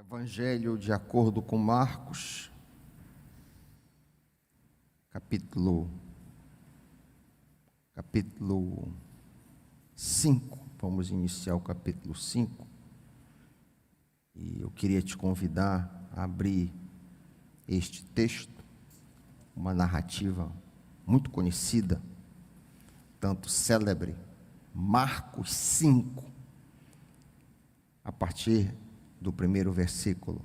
Evangelho de acordo com Marcos, capítulo 5, vamos iniciar o capítulo 5, e eu queria te convidar a abrir este texto, uma narrativa muito conhecida, tanto célebre, Marcos 5, a partir do primeiro versículo.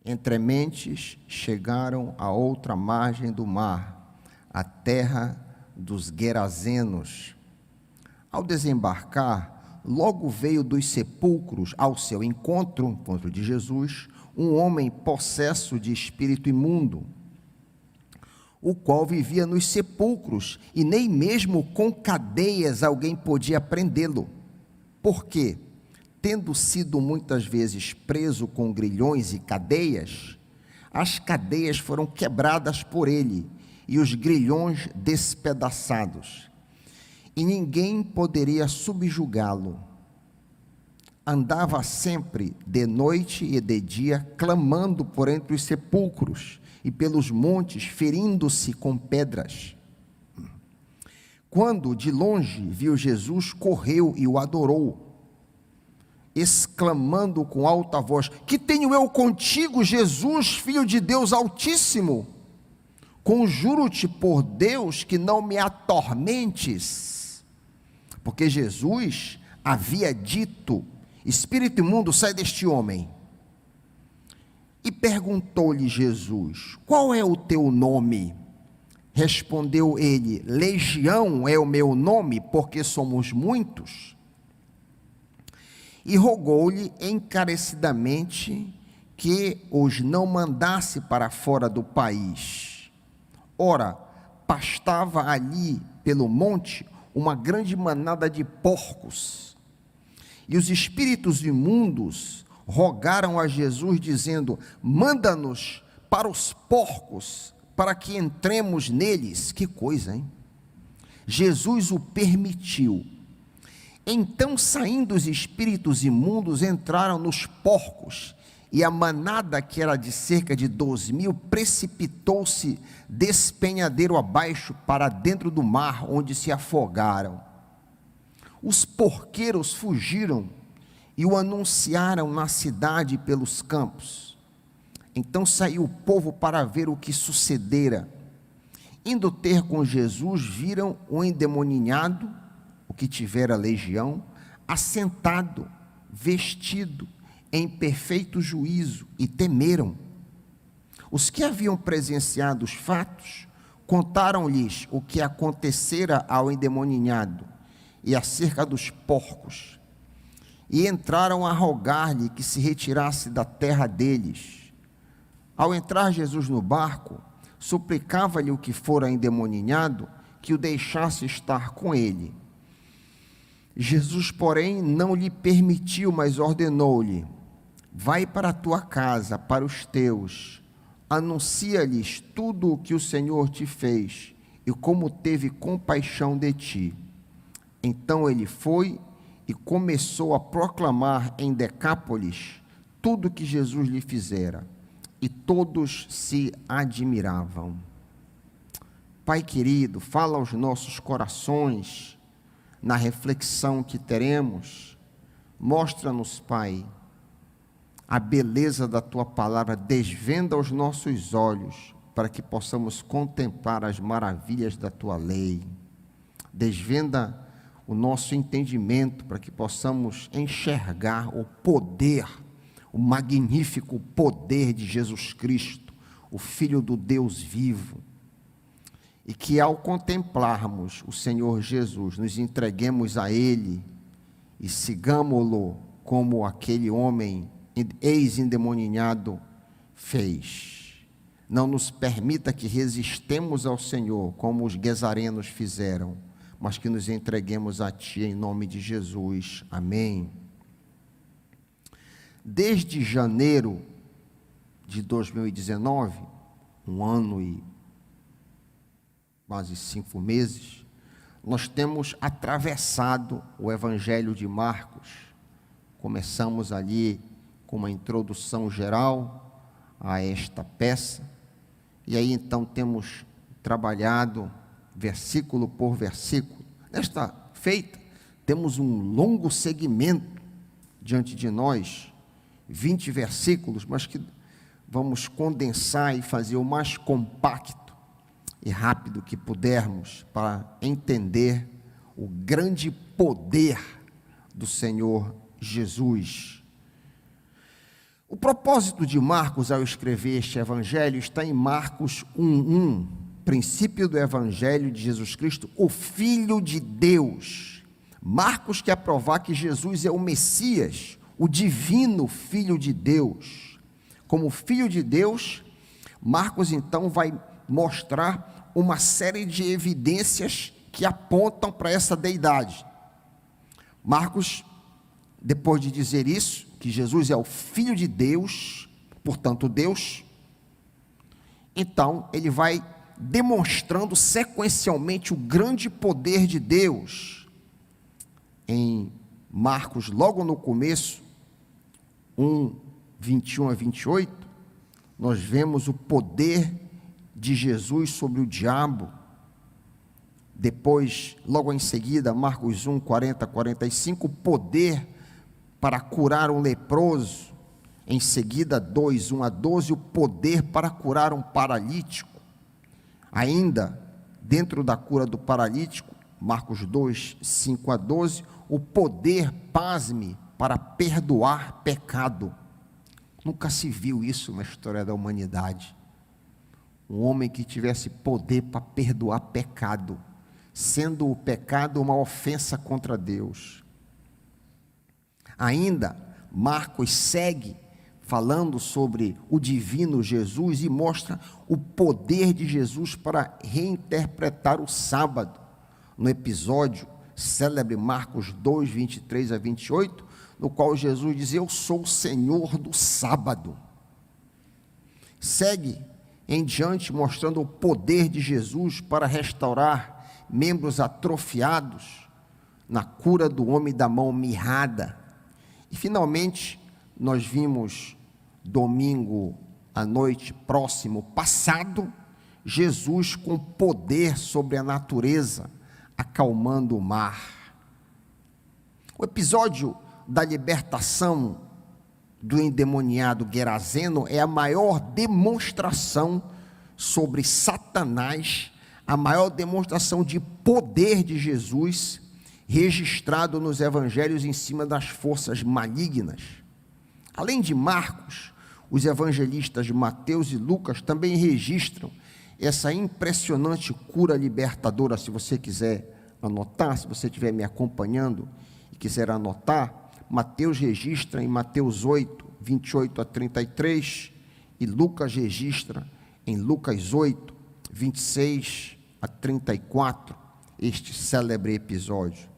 Entre mentes chegaram à outra margem do mar, a terra dos Gerazenos. Ao desembarcar, logo veio dos sepulcros ao seu encontro de Jesus, um homem possesso de espírito imundo, o qual vivia nos sepulcros, e nem mesmo com cadeias alguém podia prendê-lo. Por quê? Tendo sido muitas vezes preso com grilhões e cadeias, as cadeias foram quebradas por ele e os grilhões despedaçados, e ninguém poderia subjugá-lo. Andava sempre de noite e de dia, clamando por entre os sepulcros e pelos montes, ferindo-se com pedras. Quando de longe viu Jesus, correu e o adorou, exclamando com alta voz: que tenho eu contigo, Jesus, Filho de Deus Altíssimo? Conjuro-te por Deus que não me atormentes. Porque Jesus havia dito: espírito imundo, sai deste homem. E perguntou-lhe Jesus: qual é o teu nome? Respondeu ele: Legião é o meu nome, porque somos muitos. E rogou-lhe encarecidamente que os não mandasse para fora do país. Ora, pastava ali pelo monte uma grande manada de porcos. E os espíritos imundos rogaram a Jesus, dizendo: manda-nos para os porcos, para que entremos neles. Que coisa, hein? Jesus o permitiu. Então, saindo os espíritos imundos, entraram nos porcos, e a manada, que era de cerca de 2.000, precipitou-se despenhadeiro abaixo para dentro do mar, onde se afogaram. Os porqueiros fugiram e o anunciaram na cidade e pelos campos. Então saiu o povo para ver o que sucedera. Indo ter com Jesus, viram o endemoninhado, o que tivera legião, assentado, vestido, em perfeito juízo, e temeram. Os que haviam presenciado os fatos, contaram-lhes o que acontecera ao endemoninhado, e acerca dos porcos, e entraram a rogar-lhe que se retirasse da terra deles. Ao entrar Jesus no barco, suplicava-lhe o que fora endemoninhado, que o deixasse estar com ele. Jesus, porém, não lhe permitiu, mas ordenou-lhe: vai para a tua casa, para os teus, anuncia-lhes tudo o que o Senhor te fez, e como teve compaixão de ti. Então ele foi e começou a proclamar em Decápolis tudo o que Jesus lhe fizera, e todos se admiravam. Pai querido, fala aos nossos corações, na reflexão que teremos. Mostra-nos, Pai, a beleza da Tua palavra, desvenda os nossos olhos, para que possamos contemplar as maravilhas da Tua lei. Desvenda o nosso entendimento, para que possamos enxergar o poder, o magnífico poder de Jesus Cristo, o Filho do Deus vivo. E que ao contemplarmos o Senhor Jesus, nos entreguemos a Ele e sigamo-lo como aquele homem ex-endemoninhado fez. Não nos permita que resistemos ao Senhor como os Gesarenos fizeram, mas que nos entreguemos a Ti em nome de Jesus. Amém. Desde janeiro de 2019, um ano e quase 5 meses, nós temos atravessado o Evangelho de Marcos. Começamos ali com uma introdução geral a esta peça. E aí então temos trabalhado versículo por versículo. Nesta feita, temos um longo segmento diante de nós, 20 versículos, mas que vamos condensar e fazer o mais compacto e rápido que pudermos para entender o grande poder do Senhor Jesus. O propósito de Marcos ao escrever este evangelho está em Marcos 1:1, princípio do evangelho de Jesus Cristo, o Filho de Deus. Marcos quer provar que Jesus é o Messias, o divino Filho de Deus. Como Filho de Deus, Marcos então vai mostrar uma série de evidências que apontam para essa deidade. Marcos, depois de dizer isso, que Jesus é o Filho de Deus, portanto Deus, então ele vai demonstrando sequencialmente o grande poder de Deus. Em Marcos, logo no começo, 1:21 a 28, nós vemos o poder de Jesus sobre o diabo. Depois, logo em seguida, Marcos 1:40 a 45, o poder para curar um leproso. Em seguida, 2:1 a 12, o poder para curar um paralítico. Ainda, dentro da cura do paralítico, Marcos 2:5 a 12, o poder, pasme, para perdoar pecado. Nunca se viu isso na história da humanidade. Um homem que tivesse poder para perdoar pecado, sendo o pecado uma ofensa contra Deus. Ainda, Marcos segue falando sobre o divino Jesus e mostra o poder de Jesus para reinterpretar o sábado. No episódio célebre Marcos 2:23 a 28, no qual Jesus diz: eu sou o Senhor do sábado. Segue em diante mostrando o poder de Jesus para restaurar membros atrofiados, na cura do homem da mão mirrada. E finalmente, nós vimos domingo à noite próximo passado, Jesus com poder sobre a natureza, acalmando o mar. O episódio da libertação do endemoniado Geraseno é a maior demonstração sobre Satanás, a maior demonstração de poder de Jesus, registrado nos evangelhos em cima das forças malignas. Além de Marcos, os evangelistas Mateus e Lucas também registram essa impressionante cura libertadora. Se você quiser anotar, se você estiver me acompanhando e quiser anotar, Mateus registra em Mateus 8:28 a 33, e Lucas registra em Lucas 8:26 a 34, este célebre episódio.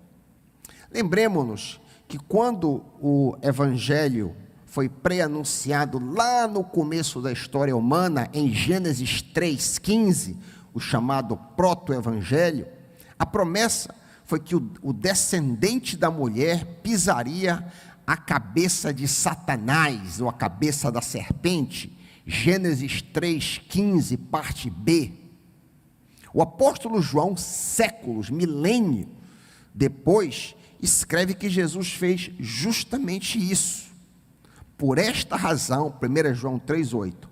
Lembremos-nos que quando o evangelho foi pré-anunciado lá no começo da história humana, em Gênesis 3:15, o chamado proto-evangelho, a promessa foi que o descendente da mulher pisaria a cabeça de Satanás, ou a cabeça da serpente. Gênesis 3:15, parte B. O apóstolo João, séculos, milênio depois, escreve que Jesus fez justamente isso. Por esta razão, 1 João 3:8,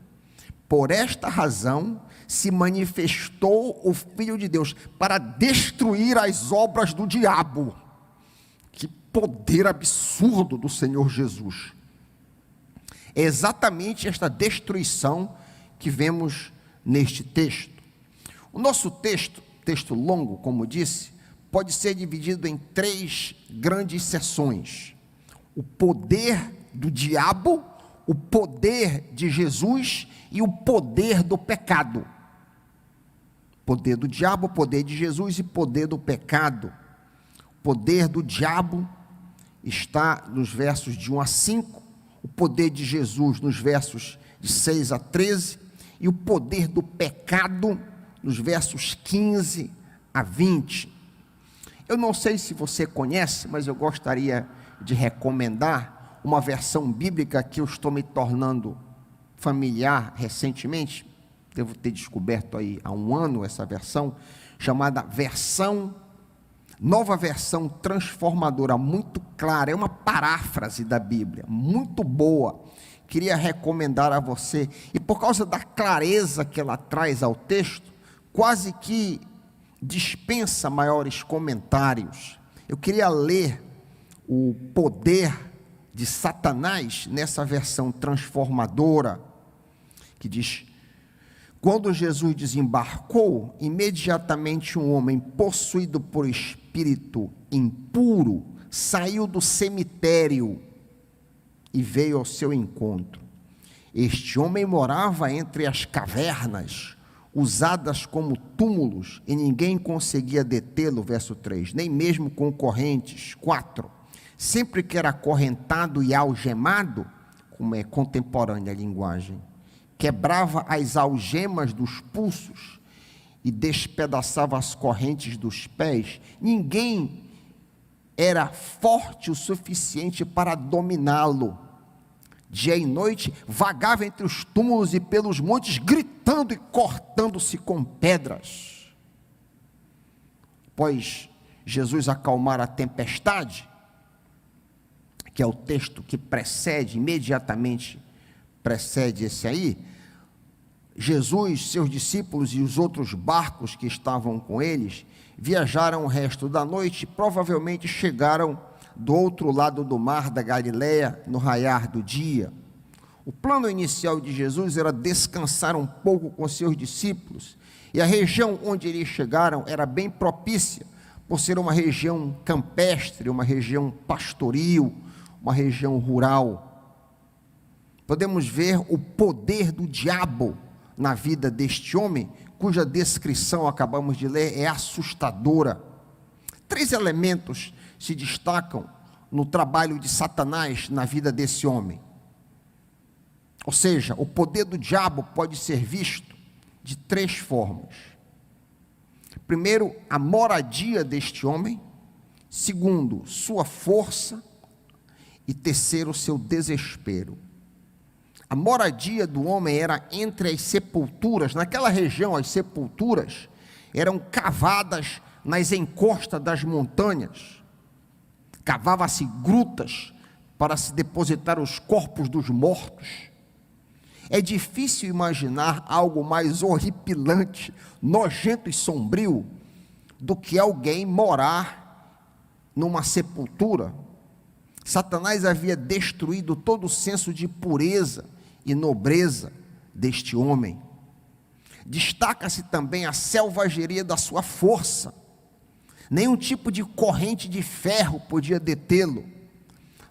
por esta razão se manifestou o Filho de Deus, para destruir as obras do diabo. Que poder absurdo do Senhor Jesus! É exatamente esta destruição que vemos neste texto. O nosso texto longo, como disse, pode ser dividido em 3 grandes seções: o poder do diabo, o poder de Jesus e o poder do pecado. Poder do diabo, poder de Jesus e poder do pecado. O poder do diabo está nos versos de 1 a 5, o poder de Jesus nos versos de 6 a 13, e o poder do pecado nos versos 15 a 20. Eu não sei se você conhece, mas eu gostaria de recomendar uma versão bíblica que eu estou me tornando familiar recentemente, devo ter descoberto aí há um ano essa versão, chamada Nova Versão Transformadora, muito clara, é uma paráfrase da Bíblia, muito boa, queria recomendar a você, e por causa da clareza que ela traz ao texto, quase que dispensa maiores comentários. Eu queria ler o poder de Satanás nessa versão transformadora, que diz: quando Jesus desembarcou, imediatamente um homem possuído por espírito impuro saiu do cemitério e veio ao seu encontro. Este homem morava entre as cavernas, usadas como túmulos, e ninguém conseguia detê-lo, verso 3, nem mesmo com correntes. 4, sempre que era acorrentado e algemado, como é contemporânea a linguagem, quebrava as algemas dos pulsos e despedaçava as correntes dos pés. Ninguém era forte o suficiente para dominá-lo. Dia e noite vagava entre os túmulos e pelos montes, gritando e cortando-se com pedras. Após Jesus acalmar a tempestade, que é o texto que precede, imediatamente precede esse aí, Jesus, seus discípulos e os outros barcos que estavam com eles, viajaram o resto da noite e provavelmente chegaram do outro lado do mar da Galileia, no raiar do dia. O plano inicial de Jesus era descansar um pouco com seus discípulos, e a região onde eles chegaram era bem propícia, por ser uma região campestre, uma região pastoril, uma região rural. Podemos ver o poder do diabo na vida deste homem, cuja descrição acabamos de ler é assustadora. 3 elementos se destacam no trabalho de Satanás na vida desse homem. Ou seja, o poder do diabo pode ser visto de 3 formas. Primeiro, a moradia deste homem. Segundo, sua força. E terceiro, seu desespero. A moradia do homem era entre as sepulturas. Naquela região, as sepulturas eram cavadas nas encostas das montanhas. Cavava-se grutas para se depositar os corpos dos mortos. É difícil imaginar algo mais horripilante, nojento e sombrio do que alguém morar numa sepultura. Satanás havia destruído todo o senso de pureza e nobreza deste homem. Destaca-se também a selvageria da sua força. Nenhum tipo de corrente de ferro podia detê-lo.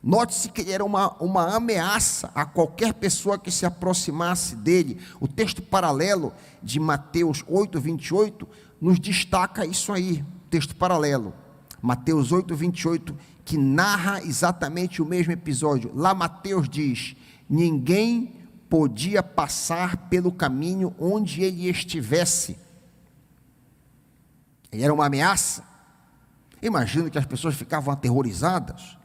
Note-se que ele era uma ameaça a qualquer pessoa que se aproximasse dele. O texto paralelo de Mateus 8, 28 nos destaca isso aí. Texto paralelo, Mateus 8, 28, que narra exatamente o mesmo episódio. Lá Mateus diz: ninguém podia passar pelo caminho onde ele estivesse. Ele era uma ameaça. Imagino que as pessoas ficavam aterrorizadas.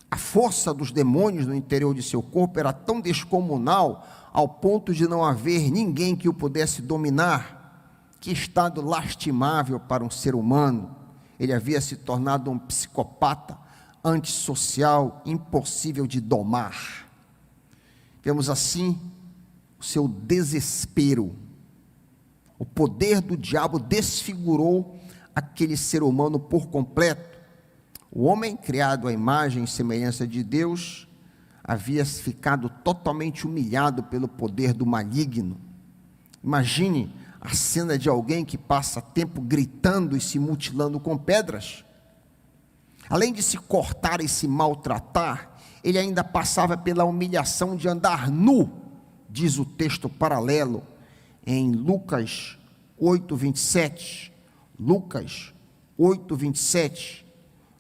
A força dos demônios no interior de seu corpo era tão descomunal, ao ponto de não haver ninguém que o pudesse dominar. Que estado lastimável para um ser humano. Ele havia se tornado um psicopata, antissocial, impossível de domar. Vemos assim o seu desespero. O poder do diabo desfigurou aquele ser humano por completo. O homem, criado à imagem e semelhança de Deus, havia ficado totalmente humilhado pelo poder do maligno. Imagine a cena de alguém que passa tempo gritando e se mutilando com pedras. Além de se cortar e se maltratar, ele ainda passava pela humilhação de andar nu, diz o texto paralelo, em Lucas 8, 27. Lucas 8, 27.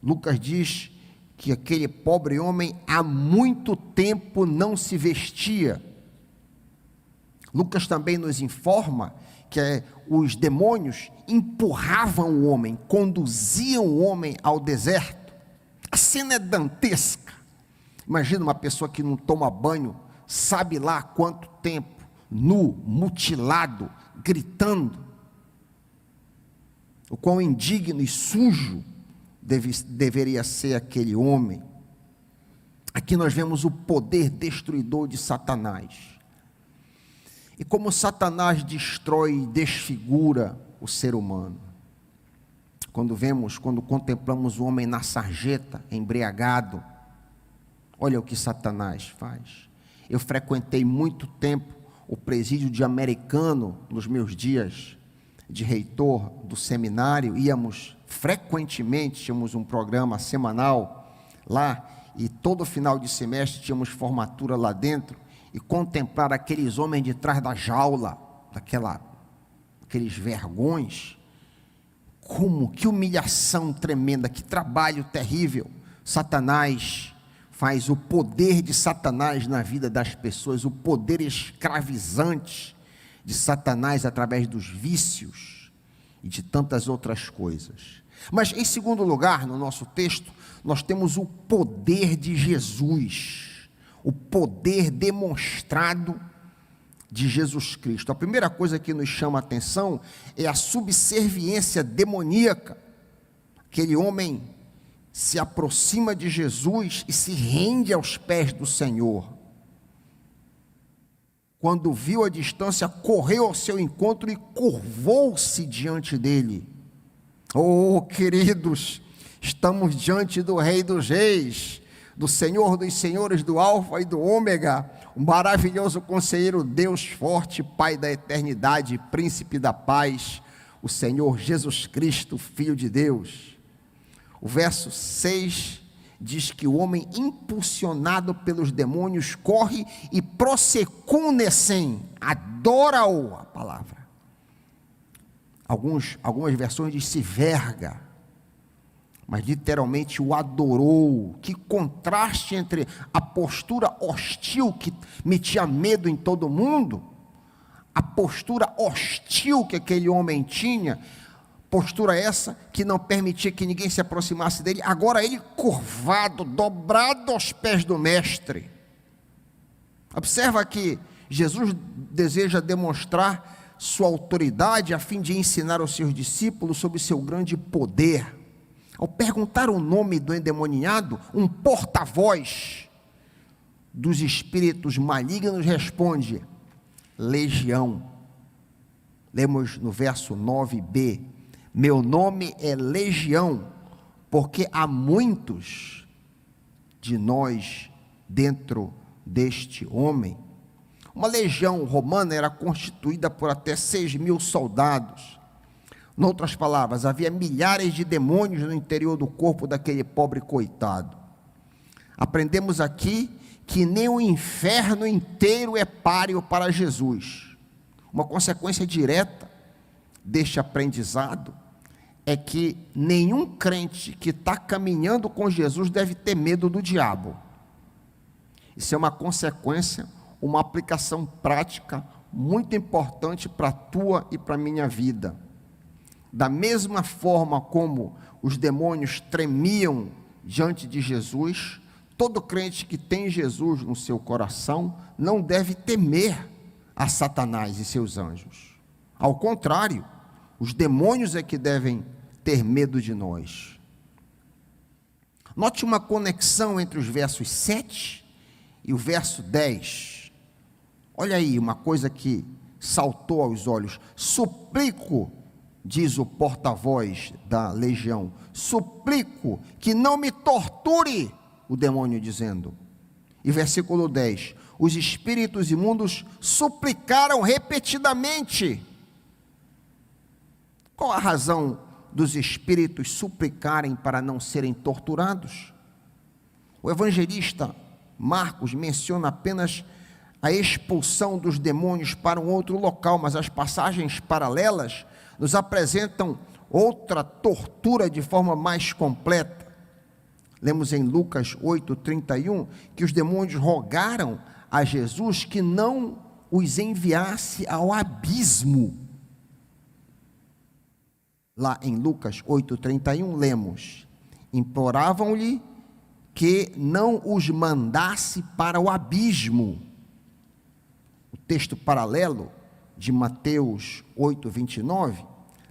Lucas diz que aquele pobre homem há muito tempo não se vestia. Lucas também nos informa que os demônios empurravam o homem, conduziam o homem ao deserto. A cena é dantesca. Imagina uma pessoa que não toma banho, sabe lá há quanto tempo, nu, mutilado, gritando. O quão indigno e sujo deveria ser aquele homem. Aqui nós vemos o poder destruidor de Satanás. E como Satanás destrói e desfigura o ser humano. Quando contemplamos o homem na sarjeta, embriagado, olha o que Satanás faz. Eu frequentei muito tempo o presídio de Americano nos meus dias de reitor do seminário. Íamos frequentemente, tínhamos um programa semanal lá, e todo final de semestre tínhamos formatura lá dentro, e contemplar aqueles homens de trás da jaula, aqueles vergões, que humilhação tremenda, que trabalho terrível. Satanás faz o poder de Satanás na vida das pessoas, o poder escravizante de Satanás através dos vícios e de tantas outras coisas. Mas em segundo lugar, no nosso texto, nós temos o poder de Jesus, o poder demonstrado de Jesus Cristo. A primeira coisa que nos chama a atenção é a subserviência demoníaca. Aquele homem se aproxima de Jesus e se rende aos pés do Senhor. Quando viu a distância, correu ao seu encontro e curvou-se diante dele. Oh, queridos, estamos diante do Rei dos Reis, do Senhor dos Senhores, do Alfa e do Ômega, o maravilhoso conselheiro, Deus forte, Pai da eternidade, Príncipe da paz, o Senhor Jesus Cristo, Filho de Deus. O verso 6 diz que o homem impulsionado pelos demônios corre e prosecunecem, adora-o, a palavra. Algumas versões diz se verga, mas literalmente o adorou. Que contraste entre a postura hostil que metia medo em todo mundo, a postura hostil que aquele homem tinha, postura essa que não permitia que ninguém se aproximasse dele, agora ele curvado, dobrado aos pés do mestre. Observa que Jesus deseja demonstrar sua autoridade a fim de ensinar aos seus discípulos sobre seu grande poder. Ao perguntar o nome do endemoniado, um porta-voz dos espíritos malignos responde: Legião. Lemos no verso 9b: meu nome é Legião, porque há muitos de nós dentro deste homem. Uma legião romana era constituída por até 6.000 soldados. Em outras palavras, havia milhares de demônios no interior do corpo daquele pobre coitado. Aprendemos aqui que nem o inferno inteiro é páreo para Jesus. Uma consequência direta deste aprendizado é que nenhum crente que está caminhando com Jesus deve ter medo do diabo. Isso é uma consequência, uma aplicação prática muito importante para a tua e para a minha vida. Da mesma forma como os demônios tremiam diante de Jesus, todo crente que tem Jesus no seu coração não deve temer a Satanás e seus anjos. Ao contrário, os demônios é que devem ter medo de nós. Note uma conexão entre os versos 7 e o verso 10. Olha aí, uma coisa que saltou aos olhos. Suplico, diz o porta-voz da legião, suplico que não me torture, o demônio dizendo. E versículo 10, os espíritos imundos suplicaram repetidamente. Qual a razão dos espíritos suplicarem para não serem torturados? O evangelista Marcos menciona apenas a expulsão dos demônios para um outro local, mas as passagens paralelas nos apresentam outra tortura de forma mais completa. Lemos em Lucas 8:31 que os demônios rogaram a Jesus que não os enviasse ao abismo. Lá em Lucas 8:31 lemos: imploravam-lhe que não os mandasse para o abismo. O texto paralelo de Mateus 8:29,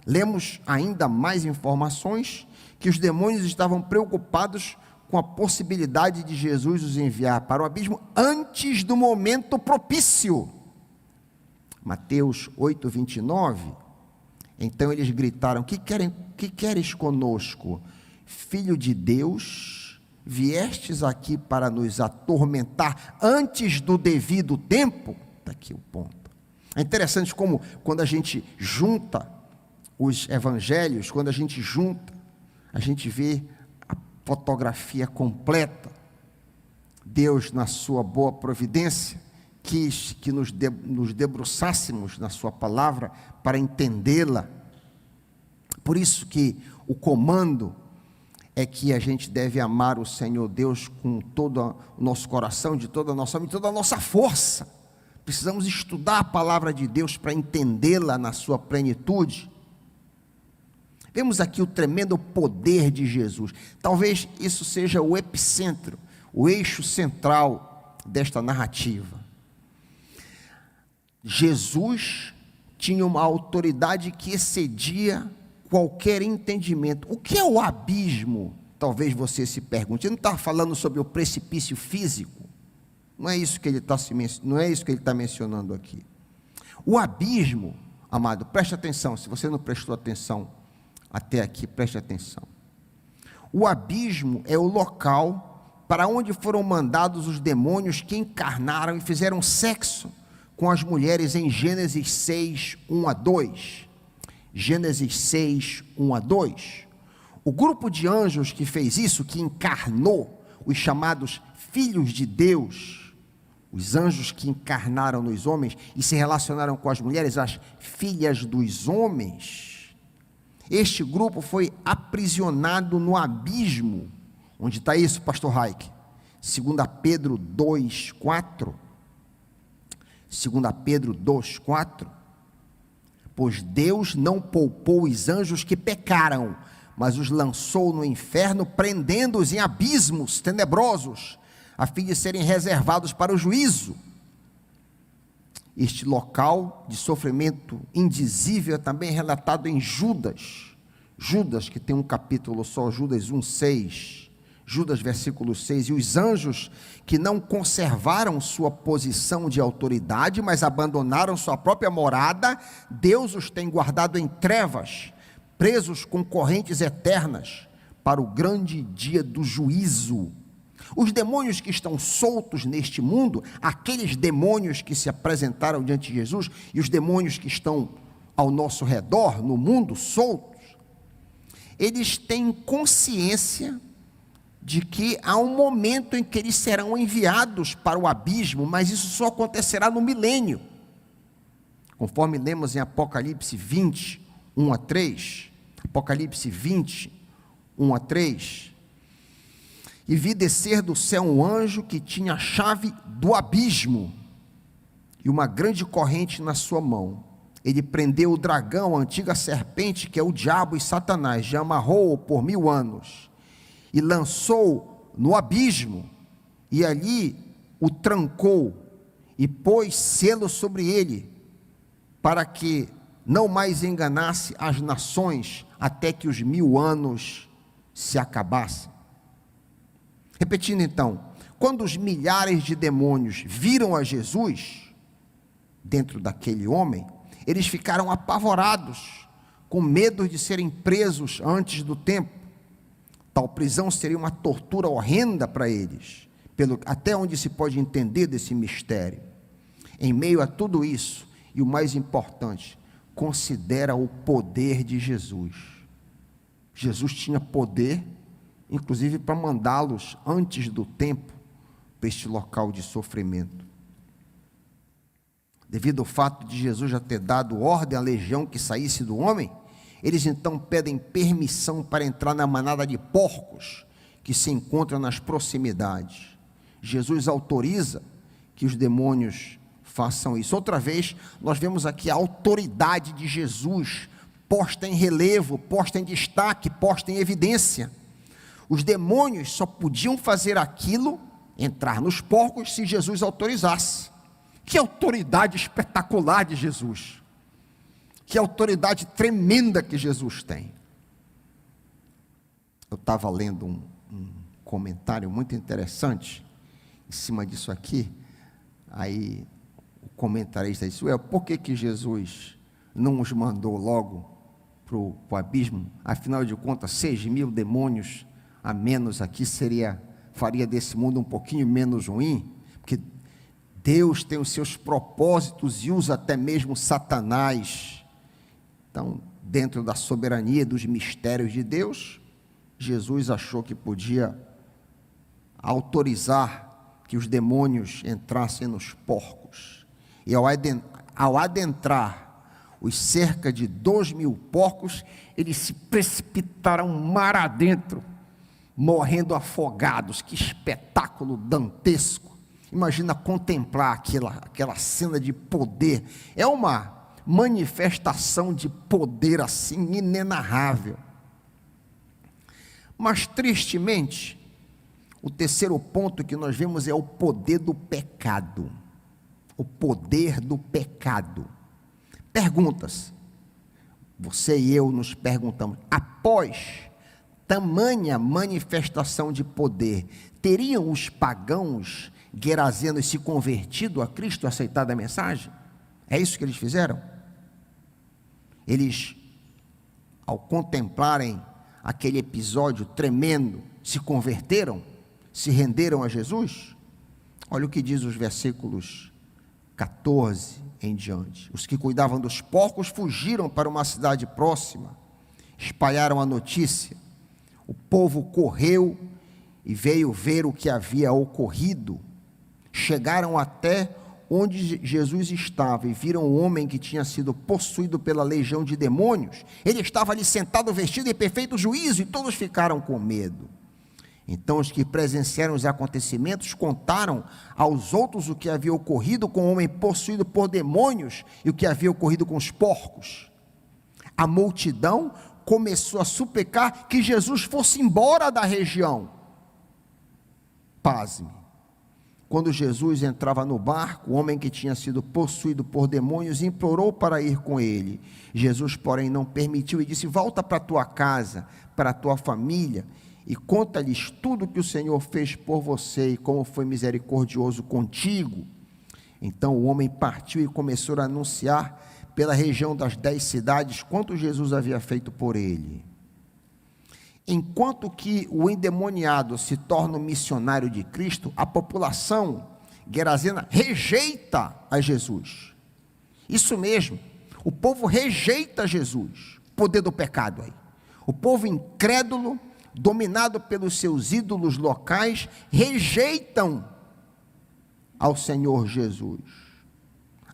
lemos ainda mais informações, que os demônios estavam preocupados com a possibilidade de Jesus os enviar para o abismo antes do momento propício. Mateus 8:29, então eles gritaram: que queres conosco, filho de Deus? Viestes aqui para nos atormentar antes do devido tempo? Está aqui o ponto. É interessante como, quando a gente junta os evangelhos, quando a gente junta, a gente vê a fotografia completa. Deus, na sua boa providência, quis que nos debruçássemos na sua palavra para entendê-la. Por isso que o comando é que a gente deve amar o Senhor Deus com todo o nosso coração, de toda a nossa alma, de toda a nossa força. Precisamos estudar a palavra de Deus para entendê-la na sua plenitude. Vemos aqui o tremendo poder de Jesus. Talvez isso seja o epicentro, o eixo central desta narrativa. Jesus tinha uma autoridade que excedia qualquer entendimento. O que é o abismo? Talvez você se pergunte. Ele não está falando sobre o precipício físico. Não é isso que ele está mencionando aqui. O abismo, amado, preste atenção. Se você não prestou atenção até aqui, preste atenção. O abismo é o local para onde foram mandados os demônios que encarnaram e fizeram sexo com as mulheres em Gênesis 6, 1-2. Gênesis 6, 1-2. O grupo de anjos que fez isso, que encarnou os chamados filhos de Deus, os anjos que encarnaram nos homens e se relacionaram com as mulheres, as filhas dos homens, este grupo foi aprisionado no abismo. Onde está isso, pastor Raik? 2 Pedro 2:4. 2 Pedro 2:4. Pois Deus não poupou os anjos que pecaram, mas os lançou no inferno, prendendo-os em abismos tenebrosos, a fim de serem reservados para o juízo. Este local de sofrimento indizível é também relatado em Judas. Judas, que tem um capítulo só, Judas 1:6. Judas, versículo 6. E os anjos que não conservaram sua posição de autoridade, mas abandonaram sua própria morada, Deus os tem guardado em trevas, presos com correntes eternas, para o grande dia do juízo. Os demônios que estão soltos neste mundo, aqueles demônios que se apresentaram diante de Jesus, e os demônios que estão ao nosso redor, no mundo, soltos, eles têm consciência de que há um momento em que eles serão enviados para o abismo, mas isso só acontecerá no milênio. Conforme lemos em Apocalipse 20, 1-3, Apocalipse 20, 1-3, e vi descer do céu um anjo que tinha a chave do abismo e uma grande corrente na sua mão. Ele prendeu o dragão, a antiga serpente, que é o diabo e Satanás, e amarrou-o por 1000 anos, e lançou no abismo, e ali o trancou, e pôs selo sobre ele, para que não mais enganasse as nações, até que os 1000 anos se acabassem. Repetindo então, quando os milhares de demônios viram a Jesus, dentro daquele homem, eles ficaram apavorados, com medo de serem presos antes do tempo. Tal prisão seria uma tortura horrenda para eles, até onde se pode entender desse mistério. Em meio a tudo isso, e o mais importante, considera o poder de Jesus. Jesus tinha poder, inclusive para mandá-los antes do tempo, para este local de sofrimento. Devido ao fato de Jesus já ter dado ordem à legião que saísse do homem, eles então pedem permissão para entrar na manada de porcos que se encontra nas proximidades. Jesus autoriza que os demônios façam isso. Outra vez, nós vemos aqui a autoridade de Jesus posta em relevo, posta em destaque, posta em evidência. Os demônios só podiam fazer aquilo, entrar nos porcos, se Jesus autorizasse. Que autoridade espetacular de Jesus! Que autoridade tremenda que Jesus tem! Eu estava lendo um comentário muito interessante em cima disso aqui. Aí o comentarista disse: por que Jesus não os mandou logo para o abismo? Afinal de contas, 6.000 demônios a menos aqui faria desse mundo um pouquinho menos ruim, porque Deus tem os seus propósitos e usa até mesmo Satanás. Então, dentro da soberania dos mistérios de Deus, Jesus achou que podia autorizar que os demônios entrassem nos porcos. E ao adentrar os cerca de 2.000 porcos, eles se precipitaram mar adentro, morrendo afogados. Que espetáculo dantesco! Imagina contemplar aquela cena de poder. É uma manifestação de poder assim inenarrável. Mas tristemente, o terceiro ponto que nós vemos é o poder do pecado. O poder do pecado. Perguntas. Você e eu nos perguntamos: após tamanha manifestação de poder, teriam os pagãos gerazenos se convertido a Cristo, aceitado a mensagem? É isso que eles fizeram? Eles, ao contemplarem aquele episódio tremendo, se converteram? Se renderam a Jesus? Olha o que diz os versículos 14 em diante. Os que cuidavam dos porcos fugiram para uma cidade próxima, espalharam a notícia. O povo correu e veio ver o que havia ocorrido. Chegaram até onde Jesus estava e viram o homem que tinha sido possuído pela legião de demônios. Ele estava ali sentado, vestido em perfeito juízo, e todos ficaram com medo. Então os que presenciaram os acontecimentos contaram aos outros o que havia ocorrido com o homem possuído por demônios e o que havia ocorrido com os porcos. A multidão começou a suplicar que Jesus fosse embora da região. Pasme. Quando Jesus entrava no barco, o homem que tinha sido possuído por demônios implorou para ir com ele. Jesus, porém, não permitiu e disse: volta para a tua casa, para a tua família, e conta-lhes tudo que o Senhor fez por você e como foi misericordioso contigo. Então o homem partiu e começou a anunciar pela região das 10 cidades quanto Jesus havia feito por ele. Enquanto que o endemoniado se torna um missionário de Cristo, a população gerazena rejeita a Jesus. Isso mesmo, o povo rejeita Jesus. Poder do pecado aí. O povo incrédulo, dominado pelos seus ídolos locais, rejeitam ao Senhor Jesus.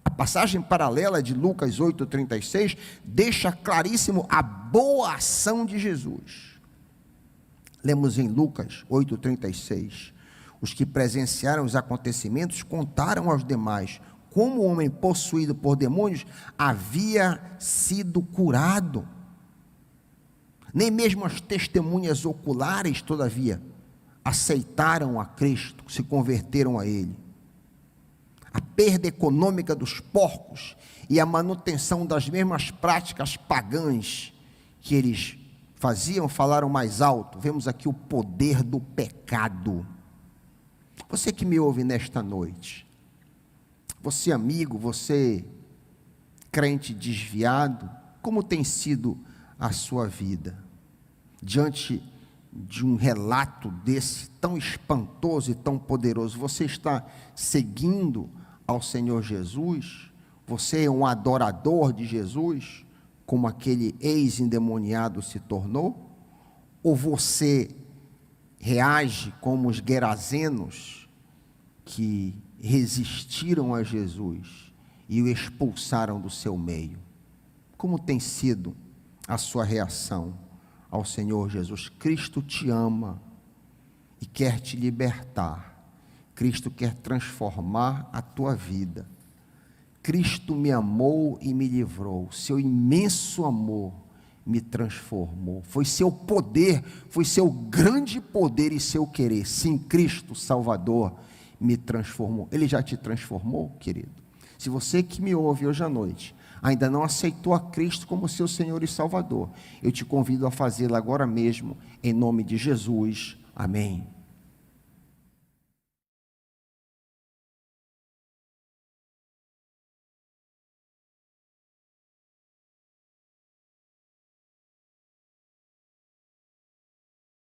A passagem paralela de Lucas 8,36 deixa claríssimo a boa ação de Jesus. Lemos em Lucas 8,36: os que presenciaram os acontecimentos contaram aos demais como o homem possuído por demônios havia sido curado. Nem mesmo as testemunhas oculares, todavia, aceitaram a Cristo, se converteram a Ele. A perda econômica dos porcos e a manutenção das mesmas práticas pagãs que eles faziam falaram mais alto. Vemos aqui o poder do pecado. Você que me ouve nesta noite, você amigo, você crente desviado, como tem sido a sua vida? Diante de um relato desse tão espantoso e tão poderoso, você está seguindo ao Senhor Jesus? Você é um adorador de Jesus, como aquele ex-endemoniado se tornou? Ou você reage como os gerazenos que resistiram a Jesus e o expulsaram do seu meio? Como tem sido a sua reação ao Senhor Jesus? Cristo te ama e quer te libertar. Cristo quer transformar a tua vida. Cristo me amou e me livrou. Seu imenso amor me transformou. Foi seu poder, foi seu grande poder e seu querer. Sim, Cristo Salvador me transformou. Ele já te transformou, querido? Se você que me ouve hoje à noite ainda não aceitou a Cristo como seu Senhor e Salvador, eu te convido a fazê-lo agora mesmo, em nome de Jesus. Amém.